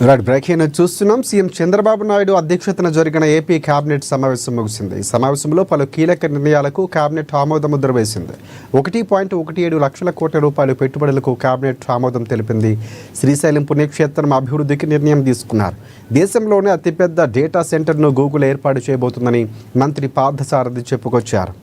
Right breaking చూస్తున్నాం. CM Chandrababu Naidu అధ్యక్షతన జరిగిన ఏపీ కేబినెట్ సమావేశం ముగిసింది. ఈ సమావేశంలో పలు కీలక నిర్ణయాలకు కేబినెట్ ఆమోద ముద్ర వేసింది. 1.17 లక్షల కోట్ల రూపాయల పెట్టుబడులకు కేబినెట్ ఆమోదం తెలిపింది. శ్రీశైలం పుణ్యక్షేత్రం అభివృద్ధికి నిర్ణయం తీసుకున్నారు. దేశంలోనే అతిపెద్ద డేటా సెంటర్ను గూగుల్ ఏర్పాటు చేయబోతుందని మంత్రి పార్థసారథి చెప్పుకొచ్చారు.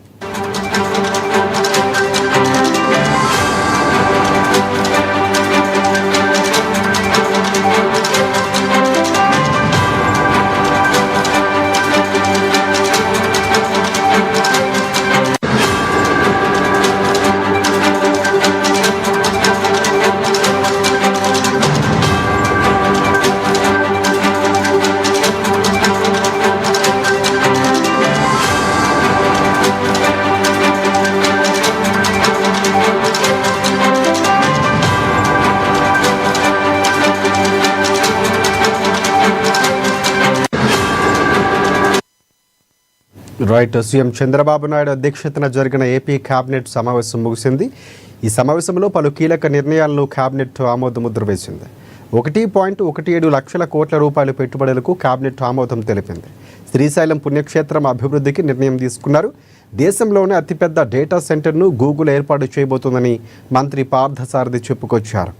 రైట్ సీఎం చంద్రబాబు నాయుడు అధ్యక్షతన జరిగిన ఏపీ కేబినెట్ సమావేశం ముగిసింది. ఈ సమావేశంలో పలు కీలక నిర్ణయాలను కేబినెట్ ఆమోద ముద్ర వేసింది. 1.17 లక్షల కోట్ల రూపాయల పెట్టుబడులకు కేబినెట్ ఆమోదం తెలిపింది. శ్రీశైలం పుణ్యక్షేత్రం అభివృద్ధికి నిర్ణయం తీసుకున్నారు. దేశంలోనే అతిపెద్ద డేటా సెంటర్ను గూగుల్ ఏర్పాటు చేయబోతోందని మంత్రి పార్థసారథి చెప్పుకొచ్చారు.